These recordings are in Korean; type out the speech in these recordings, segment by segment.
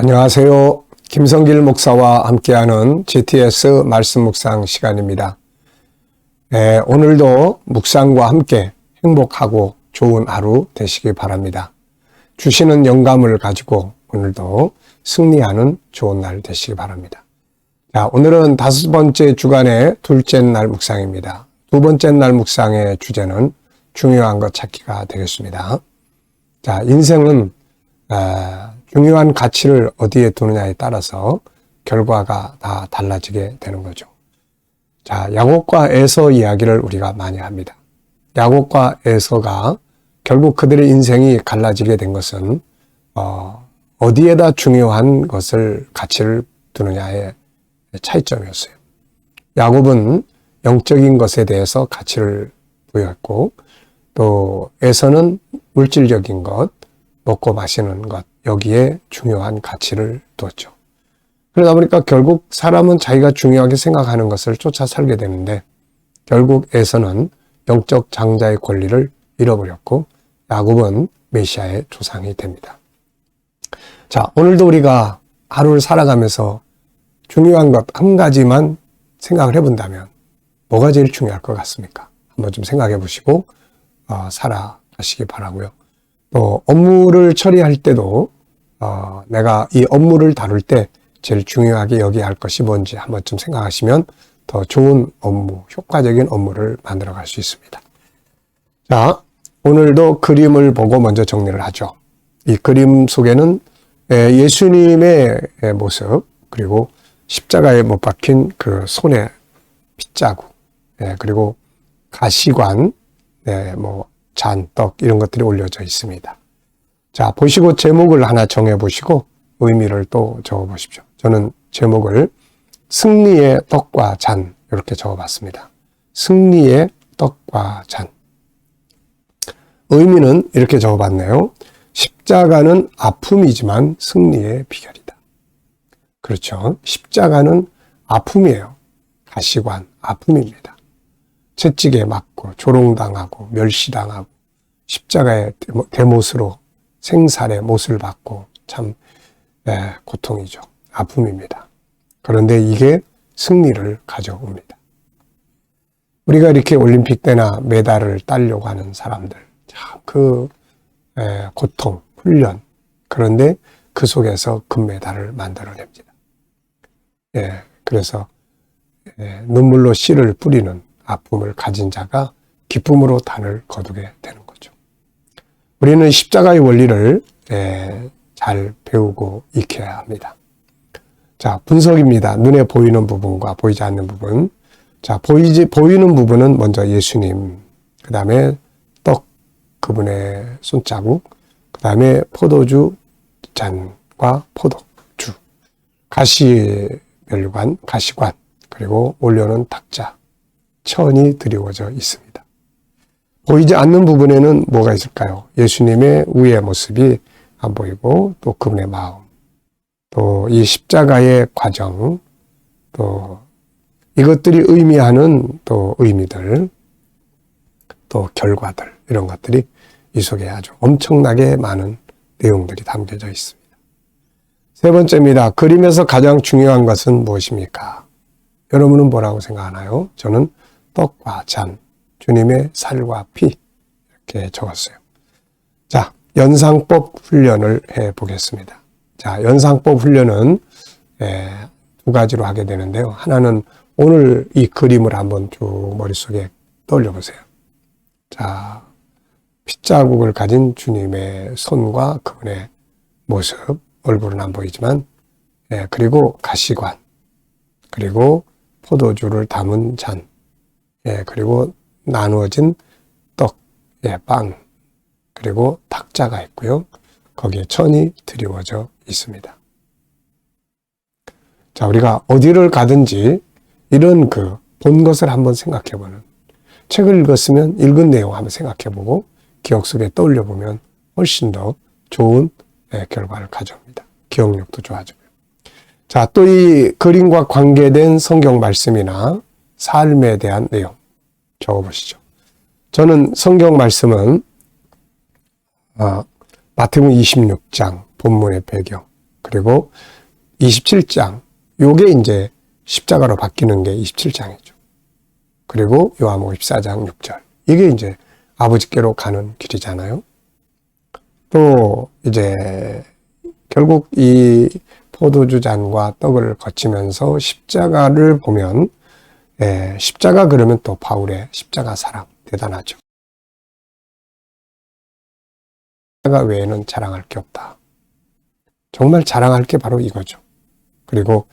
안녕하세요. 김성길 목사와 함께하는 GTS 말씀 묵상 시간입니다. 오늘도 묵상과 함께 행복하고 좋은 하루 되시기 바랍니다. 주시는 영감을 가지고 오늘도 승리하는 좋은 날 되시기 바랍니다. 자, 오늘은 5번째 주간의 둘째 날 묵상입니다. 두 번째 날 묵상의 주제는 중요한 것 찾기가 되겠습니다. 자, 인생은 중요한 가치를 어디에 두느냐에 따라서 결과가 다 달라지게 되는 거죠. 자, 야곱과 에서 이야기를 우리가 많이 합니다. 야곱과 에서가 결국 그들의 인생이 갈라지게 된 것은 어디에다 중요한 것을 가치를 두느냐의 차이점이었어요. 야곱은 영적인 것에 대해서 가치를 부여했고, 또 에서는 물질적인 것, 먹고 마시는 것, 여기에 중요한 가치를 두었죠. 그러다 보니까 결국 사람은 자기가 중요하게 생각하는 것을 쫓아 살게 되는데, 결국 에서는 영적 장자의 권리를 잃어버렸고, 야곱은 메시아의 조상이 됩니다. 자, 오늘도 우리가 하루를 살아가면서 중요한 것 한 가지만 생각을 해본다면 뭐가 제일 중요할 것 같습니까? 한번 좀 생각해 보시고 살아가시기 바라고요. 또 업무를 처리할 때도 내가 이 업무를 다룰 때 제일 중요하게 여겨야 할 것이 뭔지 한번 좀 생각하시면 더 좋은 업무, 효과적인 업무를 만들어 갈 수 있습니다. 자, 오늘도 그림을 보고 먼저 정리를 하죠. 이 그림 속에는 예수님의 모습, 그리고 십자가에 못 박힌 그 손의 핏자국, 그리고 가시관, 잔, 떡 이런 것들이 올려져 있습니다. 자, 보시고 제목을 하나 정해 보시고 의미를 또 적어 보십시오. 저는 제목을 승리의 떡과 잔 이렇게 적어 봤습니다. 승리의 떡과 잔. 의미는 이렇게 적어 봤네요. 십자가는 아픔이지만 승리의 비결이다. 그렇죠. 십자가는 아픔이에요. 가시관, 아픔입니다. 채찍에 맞고 조롱당하고 멸시당하고 십자가의 대못으로 생살의 못을 받고 참 고통이죠. 아픔입니다. 그런데 이게 승리를 가져옵니다. 우리가 이렇게 올림픽 때나 메달을 따려고 하는 사람들, 참 고통, 훈련, 그런데 그 속에서 금메달을 만들어냅니다. 그래서 눈물로 씨를 뿌리는 아픔을 가진 자가 기쁨으로 단을 거두게 되는 거죠. 우리는 십자가의 원리를 잘 배우고 익혀야 합니다. 자, 분석입니다. 눈에 보이는 부분과 보이지 않는 부분. 자, 보이는 부분은 먼저 예수님, 그 다음에 떡, 그분의 손자국, 그 다음에 포도주 잔과 포도주, 가시관, 그리고 올려놓은 탁자, 천이 드리워져 있습니다. 보이지 않는 부분에는 뭐가 있을까요? 예수님의 우의 모습이 안 보이고, 또 그분의 마음, 또 이 십자가의 과정, 또 이것들이 의미하는 또 의미들, 또 결과들, 이런 것들이 이 속에 아주 엄청나게 많은 내용들이 담겨져 있습니다. 세 번째입니다. 그림에서 가장 중요한 것은 무엇입니까? 여러분은 뭐라고 생각하나요? 저는 떡과 잔, 주님의 살과 피 이렇게 적었어요. 자, 연상법 훈련을 해보겠습니다. 자, 연상법 훈련은 두 가지로 하게 되는데요. 하나는 오늘 이 그림을 한번 쭉 머릿속에 떠올려 보세요. 자, 핏자국을 가진 주님의 손과 그분의 모습, 얼굴은 안 보이지만, 그리고 가시관, 그리고 포도주를 담은 잔, 그리고 나누어진 떡, 빵, 그리고 탁자가 있고요. 거기에 천이 드리워져 있습니다. 자, 우리가 어디를 가든지 이런 본 것을 한번 생각해보는, 책을 읽었으면 읽은 내용 한번 생각해보고 기억 속에 떠올려보면 훨씬 더 좋은 결과를 가져옵니다. 기억력도 좋아지고요. 자, 또 이 그림과 관계된 성경 말씀이나 삶에 대한 내용 적어보시죠. 저는 성경 말씀은 마태복음 26장 본문의 배경, 그리고 27장, 요게 이제 십자가로 바뀌는 게 27장이죠. 그리고 요한복음 14장 6절. 이게 이제 아버지께로 가는 길이잖아요. 또 이제 결국 이 포도주 잔과 떡을 거치면서 십자가를 보면, 십자가 그러면 또 바울의 십자가 사랑 대단하죠. 십자가 외에는 자랑할 게 없다. 정말 자랑할 게 바로 이거죠. 그리고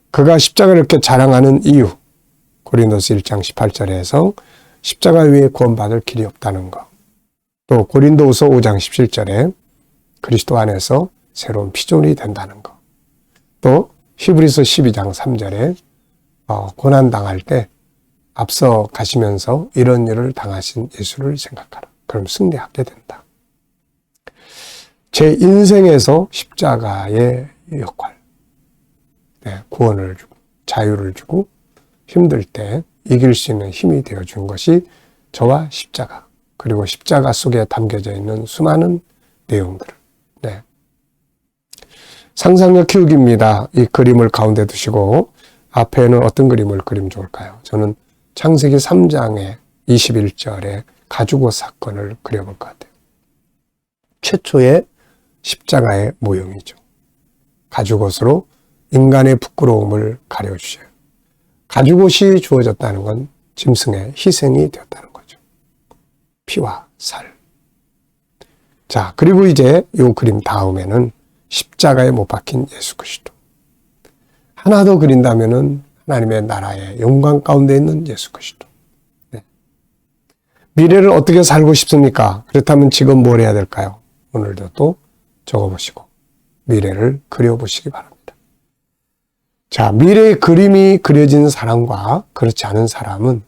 그가 십자가를 이렇게 자랑하는 이유, 고린도서 1장 18절에서 십자가 위에 구원받을 길이 없다는 것. 또 고린도후서 5장 17절에 그리스도 안에서 새로운 피조물이 된다는 것. 또 히브리서 12장 3절에 고난당할 때 앞서 가시면서 이런 일을 당하신 예수를 생각하라. 그럼 승리하게 된다. 제 인생에서 십자가의 역할, 구원을 주고 자유를 주고 힘들 때 이길 수 있는 힘이 되어준 것이 저와 십자가, 그리고 십자가 속에 담겨져 있는 수많은 내용들. 상상력 키우기입니다. 이 그림을 가운데 두시고 앞에는 어떤 그림을 그리면 좋을까요? 저는 창세기 3장의 21절에 가죽옷 사건을 그려볼 것 같아요. 최초의 십자가의 모형이죠. 가죽옷으로 인간의 부끄러움을 가려주셔요. 가죽옷이 주어졌다는 건 짐승의 희생이 되었다는 거죠. 피와 살. 자, 그리고 이제 이 그림 다음에는 십자가에 못 박힌 예수 그리스도. 하나 더 그린다면은 하나님의 나라의 영광 가운데 있는 예수 그리스도. 미래를 어떻게 살고 싶습니까? 그렇다면 지금 뭘 해야 될까요? 오늘도 또 적어보시고 미래를 그려보시기 바랍니다. 자, 미래의 그림이 그려진 사람과 그렇지 않은 사람은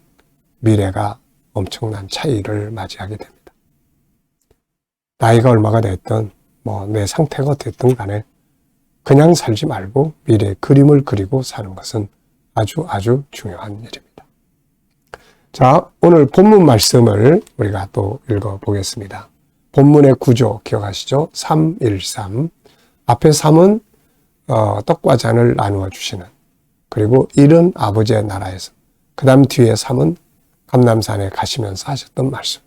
미래가 엄청난 차이를 맞이하게 됩니다. 나이가 얼마가 됐든 내 상태가 어땠든 간에 그냥 살지 말고 미래의 그림을 그리고 사는 것은 아주 중요한 일입니다. 자, 오늘 본문 말씀을 우리가 또 읽어보겠습니다. 본문의 구조 기억하시죠? 313. 앞에 3은 떡과 잔을 나누어 주시는, 그리고 1은 아버지의 나라에서, 그 다음 뒤에 3은 감람산에 가시면서 하셨던 말씀.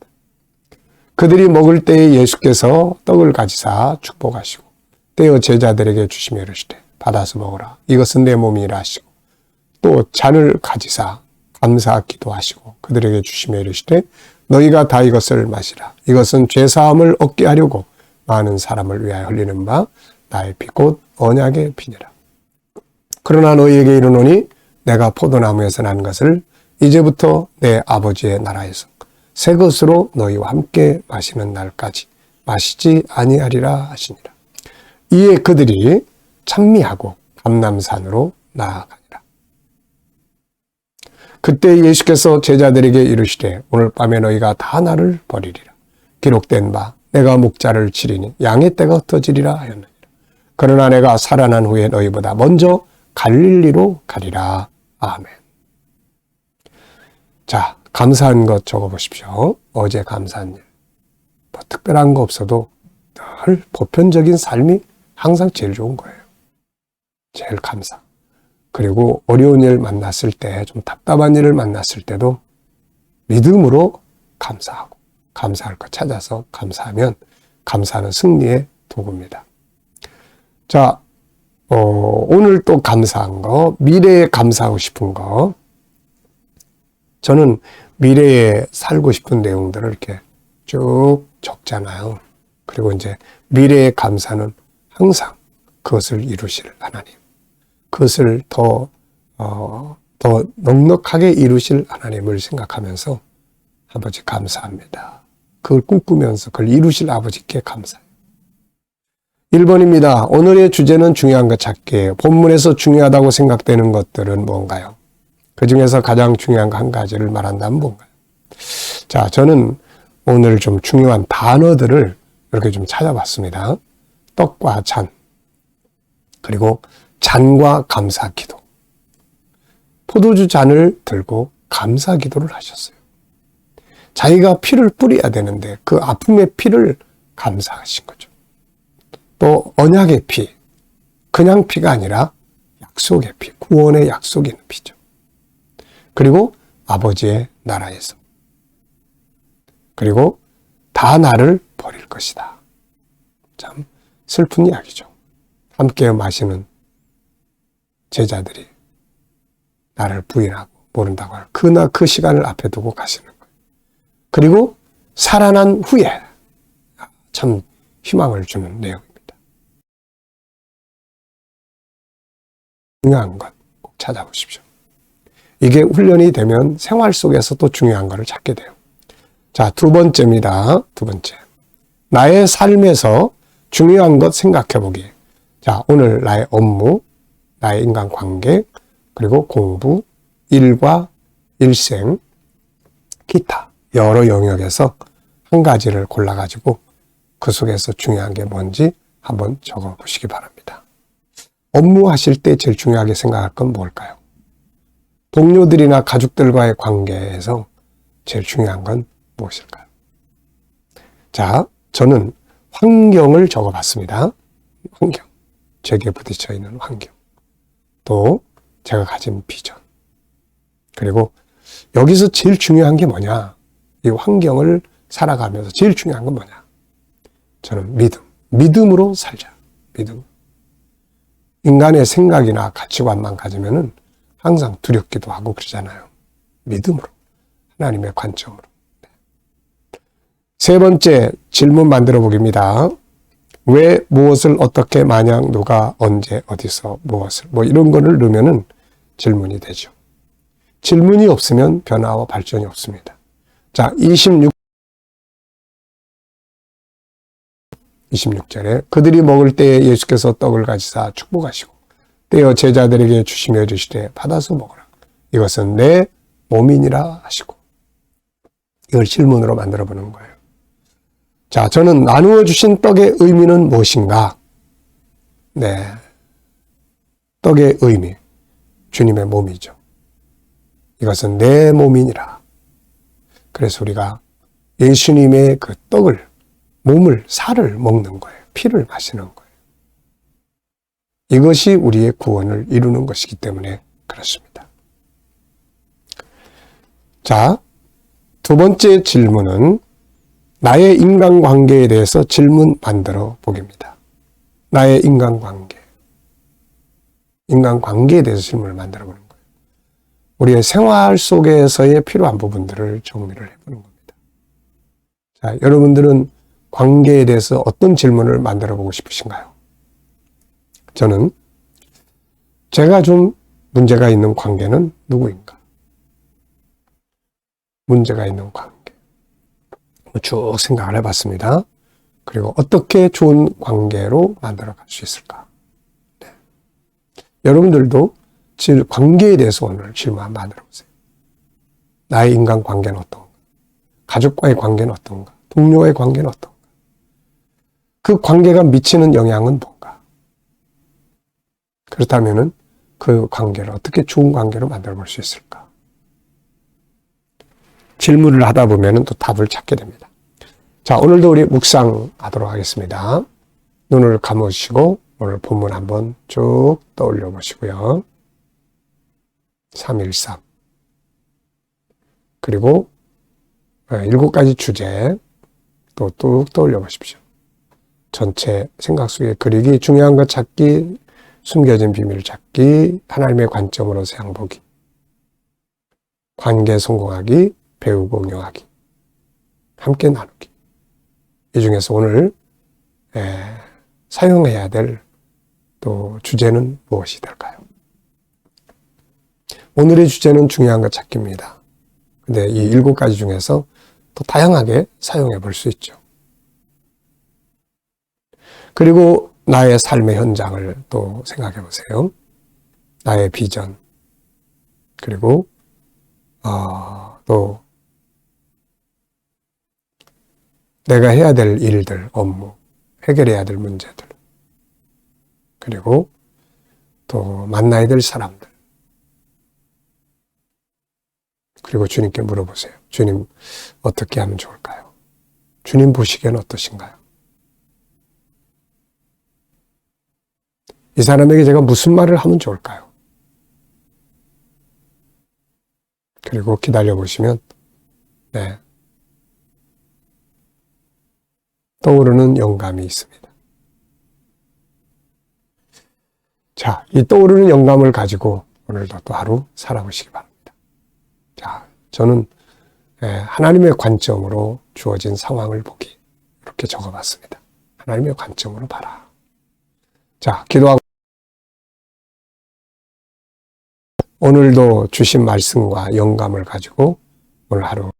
그들이 먹을 때에 예수께서 떡을 가지사 축복하시고 떼어 제자들에게 주시며 이르시되 받아서 먹으라. 이것은 내 몸이라 하시고 또 잔을 가지사 감사 기도하시고 그들에게 주시며 이르시되 너희가 다 이것을 마시라. 이것은 죄사함을 얻게 하려고 많은 사람을 위하여 흘리는 바 나의 피 곧 언약의 피니라. 그러나 너희에게 이르노니 내가 포도나무에서 난 것을 이제부터 내 아버지의 나라에서 새 것으로 너희와 함께 마시는 날까지 마시지 아니하리라 하시니라. 이에 그들이 찬미하고 감람산으로 나아가니라. 그때 예수께서 제자들에게 이르시되 오늘 밤에 너희가 다 나를 버리리라. 기록된 바 내가 목자를 치리니 양의 떼가 흩어지리라 하였느니라. 그러나 내가 살아난 후에 너희보다 먼저 갈릴리로 가리라. 아멘. 자, 감사한 것 적어보십시오. 어제 감사한 일. 특별한 거 없어도 늘 보편적인 삶이 항상 제일 좋은 거예요. 제일 감사. 그리고 어려운 일 만났을 때, 좀 답답한 일을 만났을 때도 믿음으로 감사하고 감사할 것 찾아서 감사하면 감사는 승리의 도구입니다. 자, 오늘 또 감사한 거, 미래에 감사하고 싶은 거. 저는 미래에 살고 싶은 내용들을 이렇게 쭉 적잖아요. 그리고 이제 미래의 감사는 항상 그것을 이루실 하나님, 그것을 더 넉넉하게 이루실 하나님을 생각하면서 아버지 감사합니다. 그걸 꿈꾸면서 그걸 이루실 아버지께 감사해요. 1번입니다. 오늘의 주제는 중요한 것 찾기예요. 본문에서 중요하다고 생각되는 것들은 뭔가요? 그 중에서 가장 중요한 거 한 가지를 말한다면 뭔가요? 자, 저는 오늘 좀 중요한 단어들을 이렇게 좀 찾아봤습니다. 떡과 잔, 그리고 잔과 감사 기도. 포도주 잔을 들고 감사 기도를 하셨어요. 자기가 피를 뿌려야 되는데 그 아픔의 피를 감사하신 거죠. 또 언약의 피, 그냥 피가 아니라 약속의 피, 구원의 약속이 있는 피죠. 그리고 아버지의 나라에서. 그리고 다 나를 버릴 것이다. 참 슬픈 이야기죠. 함께 마시는 제자들이 나를 부인하고 모른다고 하는 그 시간을 앞에 두고 가시는 거예요. 그리고 살아난 후에 참 희망을 주는 내용입니다. 중요한 것 꼭 찾아보십시오. 이게 훈련이 되면 생활 속에서 또 중요한 것을 찾게 돼요. 자, 두 번째입니다. 두 번째. 나의 삶에서 중요한 것 생각해 보기. 자, 오늘 나의 업무, 나의 인간관계, 그리고 공부, 일과 일생, 기타 여러 영역에서 한 가지를 골라가지고 그 속에서 중요한 게 뭔지 한번 적어보시기 바랍니다. 업무하실 때 제일 중요하게 생각할 건 뭘까요? 동료들이나 가족들과의 관계에서 제일 중요한 건 무엇일까요? 자, 저는 환경을 적어봤습니다. 환경. 제게 부딪혀 있는 환경. 또 제가 가진 비전. 그리고 여기서 제일 중요한 게 뭐냐? 이 환경을 살아가면서 제일 중요한 건 뭐냐? 저는 믿음. 믿음으로 살자. 믿음. 인간의 생각이나 가치관만 가지면은 항상 두렵기도 하고 그러잖아요. 믿음으로. 하나님의 관점으로. 세 번째 질문 만들어 보기입니다. 왜, 무엇을, 어떻게, 마냥, 누가, 언제, 어디서, 무엇을, 이런 거를 넣으면은 질문이 되죠. 질문이 없으면 변화와 발전이 없습니다. 자, 26절에 그들이 먹을 때에 예수께서 떡을 가지사 축복하시고 떼어 제자들에게 주시며 이르시되 받아서 먹으라. 이것은 내 몸이니라 하시고. 이걸 질문으로 만들어 보는 거예요. 자, 저는 나누어 주신 떡의 의미는 무엇인가? 네. 떡의 의미. 주님의 몸이죠. 이것은 내 몸이니라. 그래서 우리가 예수님의 그 떡을, 몸을, 살을 먹는 거예요. 피를 마시는 거예요. 이것이 우리의 구원을 이루는 것이기 때문에 그렇습니다. 자, 두 번째 질문은 나의 인간관계에 대해서 질문 만들어 보기입니다. 나의 인간관계. 인간관계에 대해서 질문을 만들어 보는 거예요. 우리의 생활 속에서의 필요한 부분들을 정리를 해보는 겁니다. 자, 여러분들은 관계에 대해서 어떤 질문을 만들어 보고 싶으신가요? 저는 제가 좀 문제가 있는 관계는 누구인가? 문제가 있는 관계. 쭉 생각을 해봤습니다. 그리고 어떻게 좋은 관계로 만들어갈 수 있을까? 네. 여러분들도 관계에 대해서 오늘 질문 한번 만들어보세요. 나의 인간관계는 어떤가? 가족과의 관계는 어떤가? 동료와의 관계는 어떤가? 그 관계가 미치는 영향은 뭔가? 그렇다면 그 관계를 어떻게 좋은 관계로 만들어 볼 수 있을까? 질문을 하다 보면 또 답을 찾게 됩니다. 자, 오늘도 우리 묵상하도록 하겠습니다. 눈을 감으시고 오늘 본문 한번 쭉 떠올려 보시고요. 313. 그리고 7가지 주제 또 뚝 떠올려 보십시오. 전체 생각 속에 그리기, 중요한 것 찾기, 숨겨진 비밀 찾기, 하나님의 관점으로서 향보기, 관계 성공하기, 배우고 응용하기, 함께 나누기. 이 중에서 오늘 사용해야 될 또 주제는 무엇이 될까요? 오늘의 주제는 중요한 것 찾기입니다. 근데 이 7가지 중에서 또 다양하게 사용해 볼 수 있죠. 그리고 나의 삶의 현장을 또 생각해 보세요. 나의 비전. 그리고 또 내가 해야 될 일들, 업무, 해결해야 될 문제들. 그리고 또 만나야 될 사람들. 그리고 주님께 물어보세요. 주님, 어떻게 하면 좋을까요? 주님 보시기에는 어떠신가요? 이 사람에게 제가 무슨 말을 하면 좋을까요? 그리고 기다려 보시면, 네, 떠오르는 영감이 있습니다. 자, 이 떠오르는 영감을 가지고 오늘도 또 하루 살아보시기 바랍니다. 자, 저는 하나님의 관점으로 주어진 상황을 보기, 이렇게 적어봤습니다. 하나님의 관점으로 봐라. 자, 기도하고 오늘도 주신 말씀과 영감을 가지고 오늘 하루